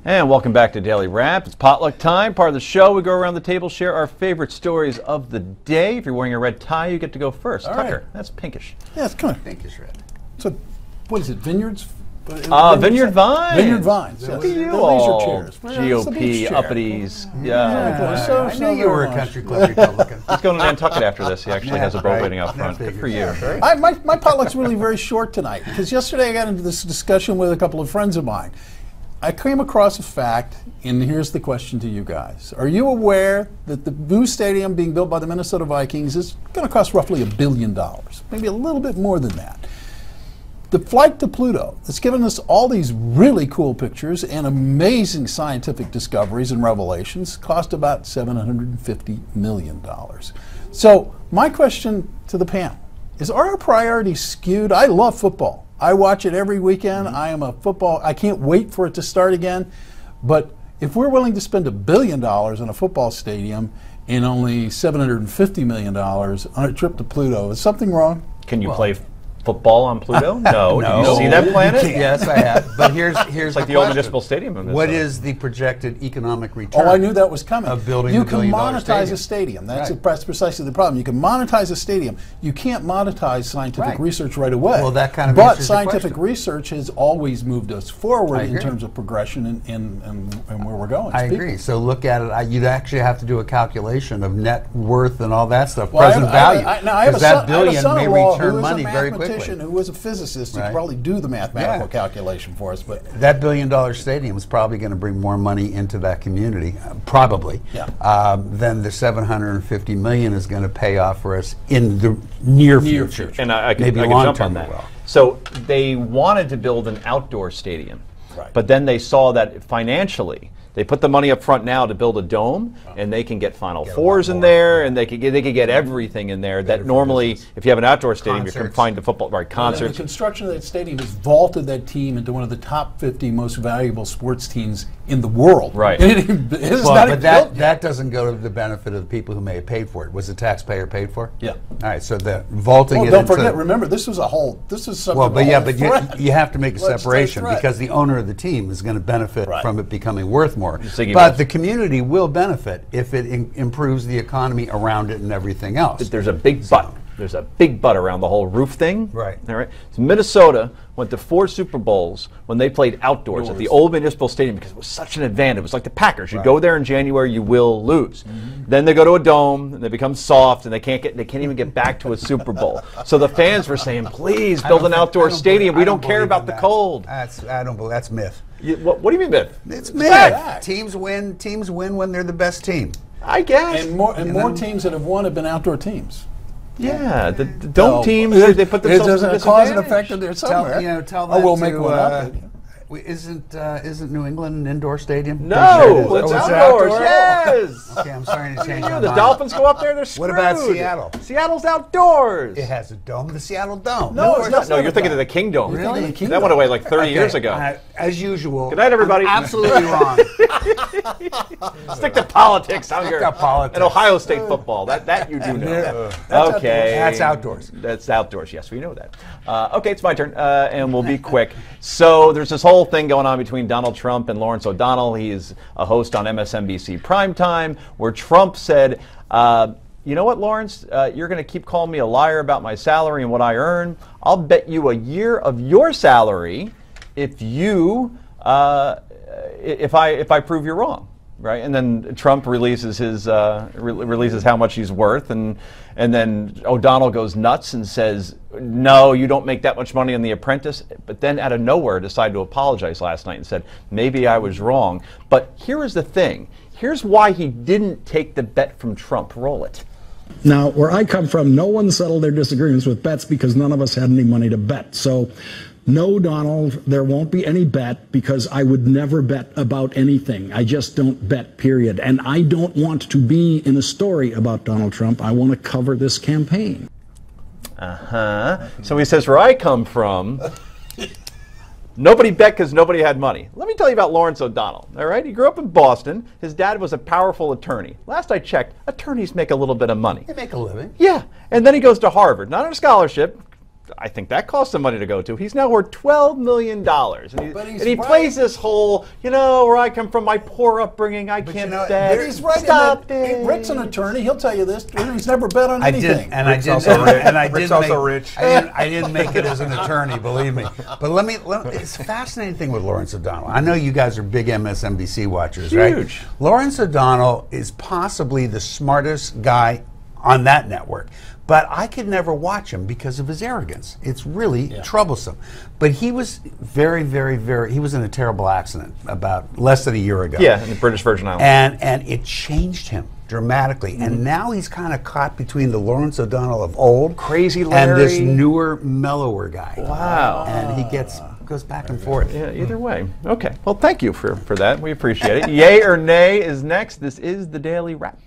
And welcome back to Daily Wrap. It's potluck time, part of the show. We go around the table, share our favorite stories of the day. If you're wearing a red tie, you get to go first. All Tucker, right. that's pinkish. Yeah, it's kind of pinkish red. So, what is it, vineyards? Vineyard Vines. Vineyard Vines. Look Yes. at you The all, leisure chairs. GOP uppities. Yeah. I knew you were a country club Republican. He's going to Nantucket after this. He actually has a boat waiting out front. Good for you. My potluck's really very short tonight because yesterday I got into this discussion with a couple of friends of mine. I came across a fact, and here's the question to you guys. Are you aware that the new stadium being built by the Minnesota Vikings is going to cost roughly $1 billion? Maybe a little bit more than that. The flight to Pluto has given us all these really cool pictures and amazing scientific discoveries and revelations cost about $750 million. So my question to the panel is, are our priorities skewed? I love football. I watch it every weekend. I can't wait for it to start again. But if we're willing to spend $1 billion on a football stadium and only $750 million on a trip to Pluto, is something wrong? Can you play football on Pluto? No. Did you see that planet? Yes, I have. But here's It's like the old municipal stadium. What is the projected economic return? Oh, I knew that was coming. Of building you a can $1 billion monetize a stadium. That's precisely the problem. You can monetize a stadium. You can't monetize scientific research right away. Well, that kind of but answers the scientific question. research has always moved us forward in terms of progression and where we're going. I agree. So look at it. You'd actually have to do a calculation of net worth and all that stuff, Well, present value. I have a that billion may son-in-law return who is money a very quickly. mathematician who was a physicist. He could probably do the mathematical calculation for us. But that $1 billion stadium is probably going to bring more money into that community, probably, than the $750 million is going to pay off for us in the near future. And I can jump on that. So they wanted to build an outdoor stadium, but then they saw that financially, they put the money up front now to build a dome, and they can get Final Fours in there, and they could get everything in there that normally, if you have an outdoor stadium, you're confined to football, concerts. The construction of that stadium has vaulted that team into one of the top 50 most valuable sports teams in the world. Right. But that doesn't go to the benefit of the people who may have paid for it. Was the taxpayer paid for? Yeah. All right. So the vaulting it. Don't forget. Remember, this was something. Well, but you have to make a separation because the owner of the team is going to benefit from it becoming worth more. But the community will benefit if it improves the economy around it and everything else. There's a big but. There's a big but around the whole roof thing. Right. All right. So Minnesota went to 4 Super Bowls when they played outdoors at the old municipal stadium because it was such an advantage. It was like the Packers. You go there in January, you will lose. Then they go to a dome and they become soft and they can't even get back to a Super Bowl. So the fans were saying, "Please build an outdoor stadium. We don't care about the cold." That's myth. What do you mean myth? It's myth. Teams win when they're the best team. I guess. And more teams that have won have been outdoor teams. Yeah, the dome teams, they put themselves in a cause and effect in there somewhere. Tell that we'll make one up. Isn't New England an indoor stadium? No, it's outdoors. Yes. Okay, I'm starting to change my The mind. Dolphins go up there, they're screwed. What about Seattle? Seattle's outdoors. It has a dome, the Seattle Dome. No, it's not. No, you're thinking of the Kingdom. Really? That went away like 30 years ago. As usual. Good night, everybody. I'm absolutely wrong. Stick to politics out here. Stick to politics. And Ohio State football. That you do know. Okay. That's outdoors. That's outdoors. Yes, we know that. Okay, it's my turn, and we'll be quick. So there's this whole thing going on between Donald Trump and Lawrence O'Donnell. He's a host on MSNBC Primetime, where Trump said, you know what, Lawrence, you're going to keep calling me a liar about my salary and what I earn. I'll bet you a year of your salary if you if I prove you're wrong. Right, and then Trump releases releases how much he's worth, and then O'Donnell goes nuts and says, "No, you don't make that much money on The Apprentice." But then, out of nowhere, decided to apologize last night and said, "Maybe I was wrong." But here is the thing: here's why he didn't take the bet from Trump. Roll it. Now, where I come from, no one settled their disagreements with bets because none of us had any money to bet. So, no, Donald, there won't be any bet because I would never bet about anything. I just don't bet, period. And I don't want to be in a story about Donald Trump. I want to cover this campaign. So he says, where I come from, nobody bet because nobody had money. Let me tell you about Lawrence O'Donnell, all right? He grew up in Boston. His dad was a powerful attorney. Last I checked, attorneys make a little bit of money. They make a living. Yeah, and then he goes to Harvard, not on a scholarship, I think that cost some money to go to. He's now worth $12 million. And he plays this whole, where I come from, my poor upbringing, I can't bet. But he's right. Stop it. Rick's an attorney. He'll tell you this. He's never bet on anything. Rick's also rich. I didn't make it as an attorney, believe me. But it's a fascinating thing with Lawrence O'Donnell. I know you guys are big MSNBC watchers, right? Huge. Lawrence O'Donnell is possibly the smartest guy on that network. But I could never watch him because of his arrogance. It's really troublesome. But he was he was in a terrible accident about less than a year ago. Yeah, in the British Virgin Islands. And it changed him dramatically. And now he's kind of caught between the Lawrence O'Donnell of old Crazy Larry. and this newer, mellower guy. Wow. And he goes back and forth. Yeah, either way. Okay. Well, thank you for that. We appreciate it. Yay or nay is next. This is the Daily Wrap.